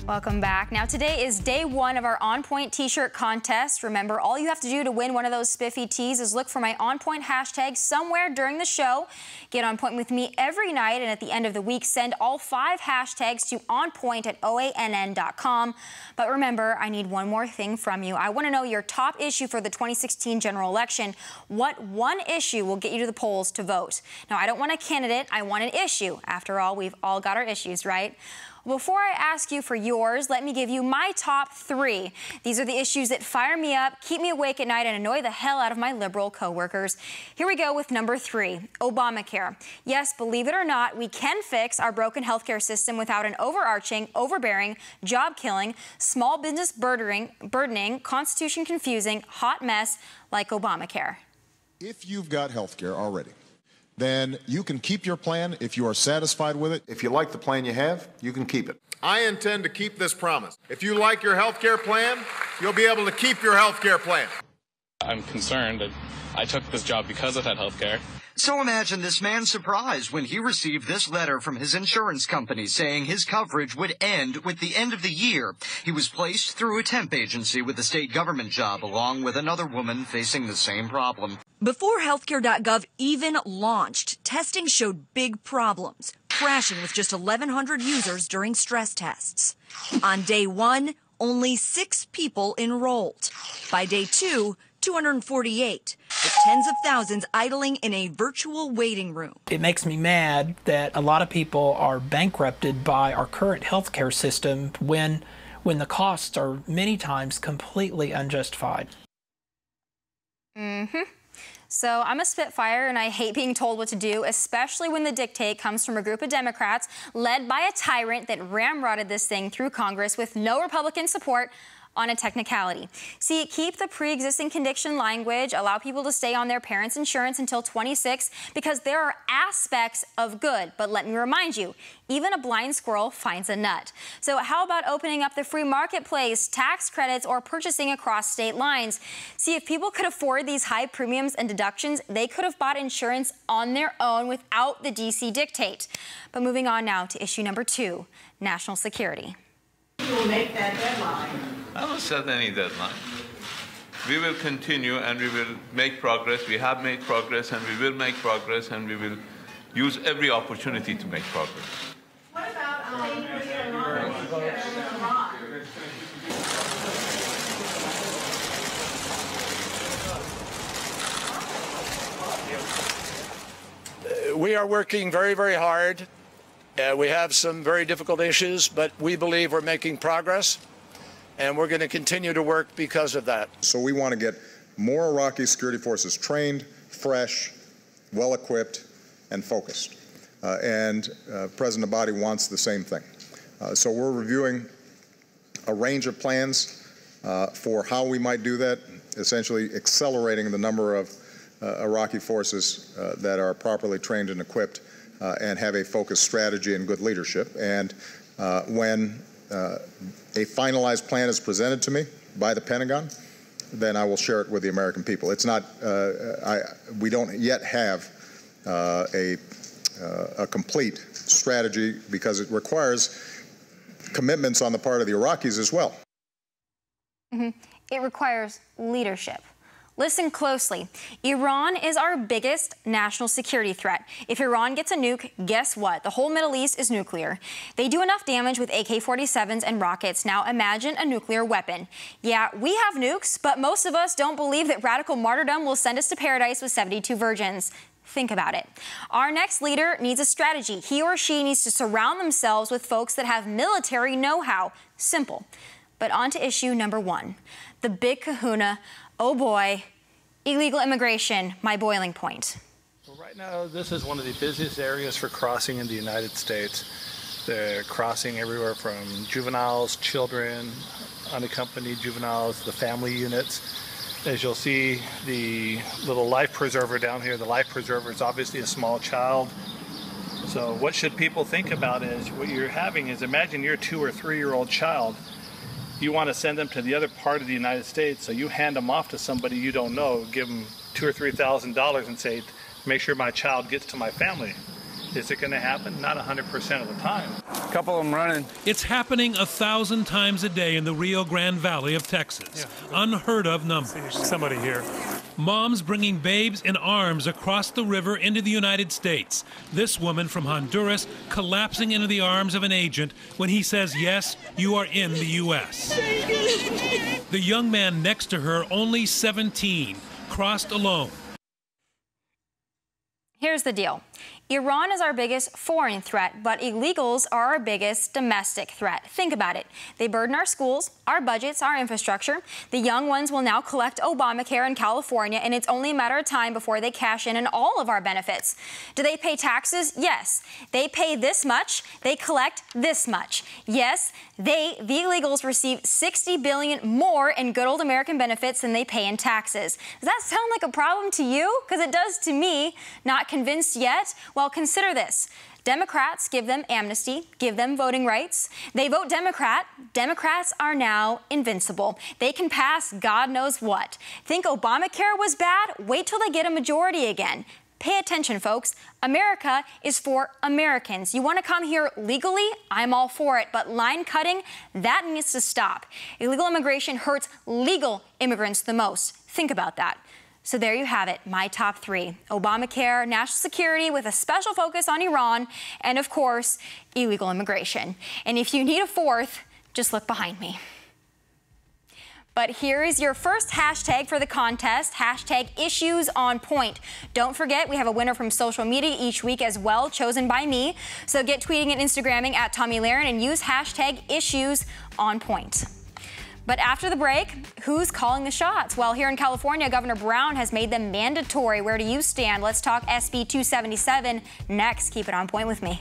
Welcome back. Now today is day one of our On Point t-shirt contest. Remember, all you have to do to win one of those spiffy tees is look for my On Point hashtag somewhere during the show. Get on point with me every night, and at the end of the week, send all 5 hashtags to onpoint@oann.com. But remember, I need one more thing from you. I want to know your top issue for the 2016 general election. What one issue will get you to the polls to vote? Now, I don't want a candidate, I want an issue. After all, we've all got our issues, right? Before I ask you for yours, let me give you my top 3. These are the issues that fire me up, keep me awake at night, and annoy the hell out of my liberal coworkers. Here we go with number 3, Obamacare. Yes, believe it or not, we can fix our broken healthcare system without an overarching, overbearing, job-killing, small business burdening, constitution-confusing, hot mess like Obamacare. If you've got healthcare already, then you can keep your plan if you are satisfied with it. If you like the plan you have, you can keep it. I intend to keep this promise. If you like your health care plan, you'll be able to keep your health care plan. I'm concerned that I took this job because I've had health care. So imagine this man's surprise when he received this letter from his insurance company saying his coverage would end with the end of the year. He was placed through a temp agency with a state government job along with another woman facing the same problem. Before healthcare.gov even launched, testing showed big problems, crashing with just 1,100 users during stress tests. On day 1, only 6 people enrolled. By day 2, 248, with tens of thousands idling in a virtual waiting room. It makes me mad that a lot of people are bankrupted by our current healthcare system when the costs are many times completely unjustified. So I'm a Spitfire, and I hate being told what to do, especially when the dictate comes from a group of Democrats led by a tyrant that ramrodded this thing through Congress with no Republican support on a technicality. See, keep the pre-existing condition language, allow people to stay on their parents' insurance until 26, because there are aspects of good. But let me remind you, even a blind squirrel finds a nut. So how about opening up the free marketplace, tax credits, or purchasing across state lines? See, if people could afford these high premiums and deductions, they could have bought insurance on their own without the DC dictate. But moving on now to issue number 2, national security. You will make that deadline. I don't set any deadline. We will continue and we will make progress. We have made progress and we will make progress, and we will use every opportunity to make progress. What about Iran? We are working very, very hard. We have some very difficult issues, but we believe we're making progress, and we're going to continue to work because of that. So we want to get more Iraqi security forces trained, fresh, well-equipped, and focused. President Abadi wants the same thing. So we're reviewing a range of plans for how we might do that, essentially accelerating the number of Iraqi forces that are properly trained and equipped and have a focused strategy and good leadership. And when a finalized plan is presented to me by the Pentagon, then I will share it with the American people. It's not, we don't yet have a complete strategy because it requires commitments on the part of the Iraqis as well. It requires leadership. Listen closely. Iran is our biggest national security threat. If Iran gets a nuke, guess what? The whole Middle East is nuclear. They do enough damage with AK-47s and rockets. Now imagine a nuclear weapon. Yeah, we have nukes, but most of us don't believe that radical martyrdom will send us to paradise with 72 virgins. Think about it. Our next leader needs a strategy. He or she needs to surround themselves with folks that have military know-how. Simple. But on to issue number 1. The big kahuna. Oh boy, illegal immigration, my boiling point. Well, right now, this is one of the busiest areas for crossing in the United States. They're crossing everywhere from juveniles, children, unaccompanied juveniles, the family units. As you'll see, the little life preserver down here, the life preserver is obviously a small child. So what should people think about is what you're having is, imagine your 2 or 3-year-old child. You want to send them to the other part of the United States, so you hand them off to somebody you don't know, give them $2,000 or $3,000 and say, make sure my child gets to my family. Is it going to happen? Not 100% of the time. A couple of them running. It's happening 1,000 times a day in the Rio Grande Valley of Texas. Unheard of numbers. Somebody here. Moms bringing babes in arms across the river into the United States. This woman from Honduras collapsing into the arms of an agent when he says, yes, you are in the U.S. The young man next to her, only 17, crossed alone. Here's the deal. Iran is our biggest foreign threat, but illegals are our biggest domestic threat. Think about it. They burden our schools, our budgets, our infrastructure. The young ones will now collect Obamacare in California, and it's only a matter of time before they cash in on all of our benefits. Do they pay taxes? Yes. They pay this much. They collect this much. Yes, the illegals receive $60 billion more in good old American benefits than they pay in taxes. Does that sound like a problem to you? Because it does to me. Not convinced yet? Well, consider this. Democrats give them amnesty, give them voting rights. They vote Democrat. Democrats are now invincible. They can pass God knows what. Think Obamacare was bad? Wait till they get a majority again. Pay attention, folks. America is for Americans. You want to come here legally? I'm all for it. But line cutting, that needs to stop. Illegal immigration hurts legal immigrants the most. Think about that. So there you have it, my top 3. Obamacare, national security with a special focus on Iran, and of course, illegal immigration. And if you need a 4th, just look behind me. But here is your first hashtag for the contest, hashtag issues on point. Don't forget, we have a winner from social media each week as well, chosen by me. So get tweeting and Instagramming at Tomi Lahren and use hashtag issues on point. But after the break, who's calling the shots? Well, here in California, Governor Brown has made them mandatory. Where do you stand? Let's talk SB 277 next. Keep it on point with me.